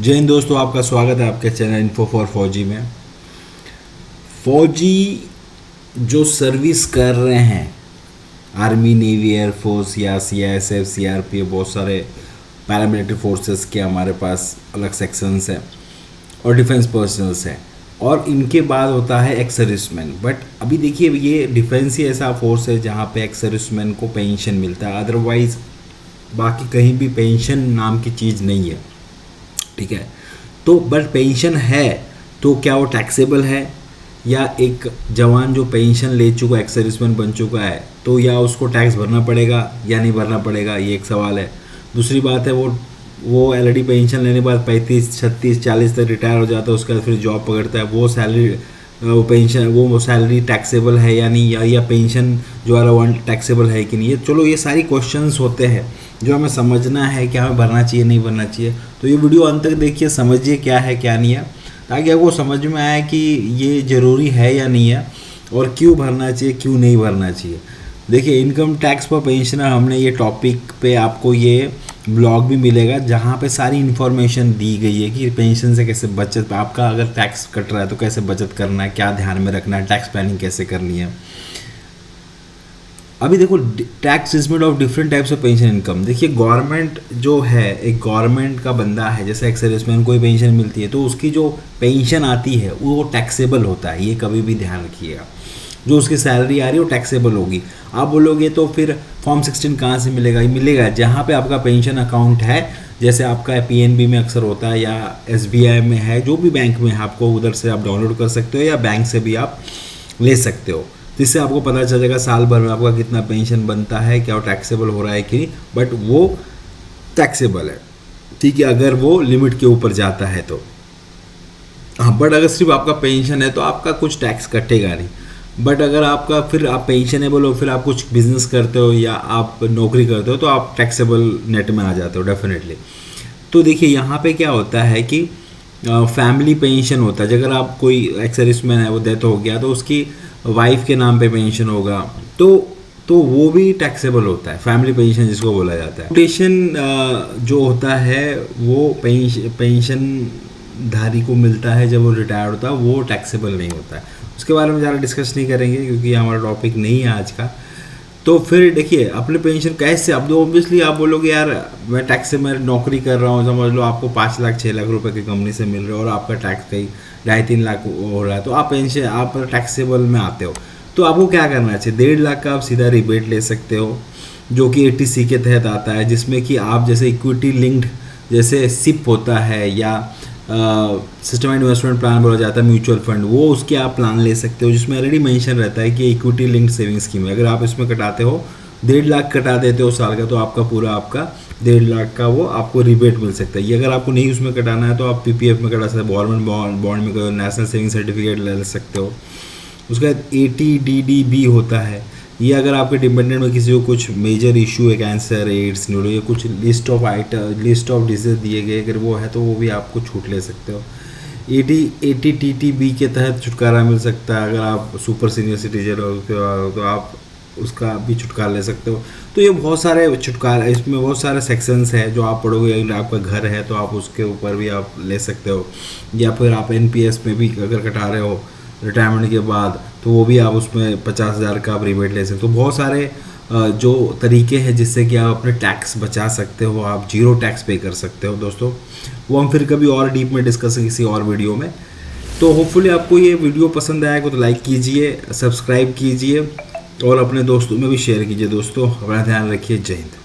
जय हिंद दोस्तों, आपका स्वागत है आपके चैनल इन्फो फॉर फौजी में। फौजी जो सर्विस कर रहे हैं आर्मी, नेवी, एयरफोर्स या CISF, CRPF, बहुत सारे पैरामिलिट्री फोर्सेस के हमारे पास अलग सेक्शंस हैं और डिफेंस पर्सनल्स हैं, और इनके बाद होता है एक्स सर्विसमैन। बट अभी देखिए, ये डिफेंस ही ऐसा फोर्स है जहाँ पे एक्स सर्विसमैन को पेंशन मिलता है, अदरवाइज़ बाकी कहीं भी पेंशन नाम की चीज़ नहीं है। ठीक है, तो बट पेंशन है तो क्या वो टैक्सेबल है, या एक जवान जो पेंशन ले चुका, एक्स सर्विसमैन बन चुका है, तो या उसको टैक्स भरना पड़ेगा या नहीं भरना पड़ेगा, ये एक सवाल है। दूसरी बात है, वो ऑलरेडी पेंशन लेने के बाद 35, 36, 40 तक रिटायर हो जाता है, उसके बाद फिर जॉब पकड़ता है, वो सैलरी, वो पेंशन, वो सैलरी टैक्सेबल है या नहीं, या पेंशन जो आ रहा है टैक्सेबल है कि नहीं। ये चलो, ये सारी क्वेश्चंस होते हैं जो हमें समझना है कि हमें भरना चाहिए नहीं भरना चाहिए। तो ये वीडियो अंत तक देखिए, समझिए क्या है क्या नहीं है, ताकि आपको समझ में आए कि ये ज़रूरी है या नहीं है, और क्यों भरना चाहिए क्यों नहीं भरना चाहिए। देखिए, इनकम टैक्स पर पेंशनर, हमने ये टॉपिक पे आपको ये ब्लॉग भी मिलेगा जहाँ पे सारी इन्फॉर्मेशन दी गई है कि पेंशन से कैसे बचत, आपका अगर टैक्स कट रहा है तो कैसे बचत करना है, क्या ध्यान में रखना है, टैक्स प्लानिंग कैसे करनी है। अभी देखो, tax is made of different types of pension income. देखिए, गवर्नमेंट जो है, एक गवर्नमेंट का बंदा है, जैसे एक्स सर्विसमैन को पेंशन मिलती है, तो उसकी जो पेंशन आती है वो टैक्सेबल होता है, ये कभी भी ध्यान रखिएगा। जो उसकी सैलरी आ रही है वो टैक्सेबल होगी। आप बोलोगे तो फिर फॉर्म 16 कहाँ से मिलेगा? ये मिलेगा जहाँ पे आपका पेंशन अकाउंट है, जैसे आपका PNB में अक्सर होता है, या SBI में है, जो भी बैंक में है, आपको उधर से आप डाउनलोड कर सकते हो, या बैंक से भी आप ले सकते हो, जिससे आपको पता चलेगा साल भर में आपका कितना पेंशन बनता है, क्या वो टैक्सेबल हो रहा है कि नहीं। बट वो टैक्सेबल है, ठीक है, अगर वो लिमिट के ऊपर जाता है तो। हाँ, बट अगर सिर्फ आपका पेंशन है तो आपका कुछ टैक्स कटेगा नहीं। बट अगर आपका, फिर आप पेंशनेबल हो, फिर आप कुछ बिजनेस करते हो या आप नौकरी करते हो, तो आप टैक्सेबल नेट में आ जाते हो डेफिनेटली। तो देखिए, यहाँ पे क्या होता है कि फैमिली पेंशन होता है। अगर आप कोई एक्स सर्विसमैन है, वो डेथ हो गया, तो उसकी वाइफ के नाम पे पेंशन होगा, तो वो भी टैक्सेबल होता है, फैमिली पेंशन जिसको बोला जाता है। पेंशन जो होता है वो पेंशन धारी को मिलता है जब वो रिटायर्ड होता है, वो टैक्सेबल नहीं होता है। उसके बारे में ज़्यादा डिस्कस नहीं करेंगे क्योंकि हमारा टॉपिक नहीं है आज का। तो फिर देखिए, अपने पेंशन कैसे, अब तो ऑब्वियसली आप बोलोगे यार मैं टैक्स से, मैं नौकरी कर रहा हूँ, समझ लो आपको 5 लाख 6 लाख रुपए की कंपनी से मिल रहे हो, और आपका टैक्स कहीं 2.5-3 लाख हो रहा है, तो आप पेंशन, आप टैक्सेबल में आते हो। तो आपको क्या करना चाहिए? 1.5 लाख का आप सीधा रिबेट ले सकते हो, जो कि 80C के तहत आता है, जिसमें कि आप जैसे इक्विटी लिंक्ड, जैसे SIP होता है, या सिस्टम इन्वेस्टमेंट प्लान बोला जाता है, म्यूचुअल फंड, वो उसके आप प्लान ले सकते हो, जिसमें ऑलरेडी मेंशन रहता है कि इक्विटी लिंक्ड सेविंग स्कीम है। अगर आप इसमें कटाते हो, 1.5 लाख कटा देते हो साल का, तो आपका पूरा, आपका 1.5 लाख का वो आपको रिबेट मिल सकता है। ये अगर आपको नहीं उसमें कटाना है तो आप PPF में कटा सकते हो, गवर्नमेंट बॉन्ड में, नेशनल सेविंग सर्टिफिकेट ले सकते हो। उसके बाद ATDDB होता है, ये अगर आपके डिपेंडेंट में किसी को कुछ मेजर इशू है, कैंसर, एड्स, न्यूरो, ये कुछ लिस्ट ऑफ डिजीज दिए गए, अगर वो है तो वो भी आपको छूट ले सकते हो। ATTTB के तहत छुटकारा मिल सकता है, अगर आप सुपर सीनियर सिटीजन हो तो आप उसका भी छुटकारा ले सकते हो। तो ये बहुत सारे छुटकारा, इसमें बहुत सारे सेक्शंस हैं जो आप पढ़ोगे। अगर आपका घर है तो आप उसके ऊपर भी आप ले सकते हो, या फिर आप NPS में भी अगर कटा रहे हो रिटायरमेंट के बाद, तो वो भी आप उसमें 50,000 का आप रिबेट ले सकते हो। तो बहुत सारे जो तरीके हैं जिससे कि आप अपने टैक्स बचा सकते हो, आप 0 टैक्स पे कर सकते हो दोस्तों। वो हम फिर कभी और डीप में डिस्कस किसी और वीडियो में। तो होपफुली आपको ये वीडियो पसंद आएगा तो लाइक कीजिए, सब्सक्राइब कीजिए, और अपने दोस्तों में भी शेयर कीजिए। दोस्तों, अपना ध्यान रखिए। जय हिंद।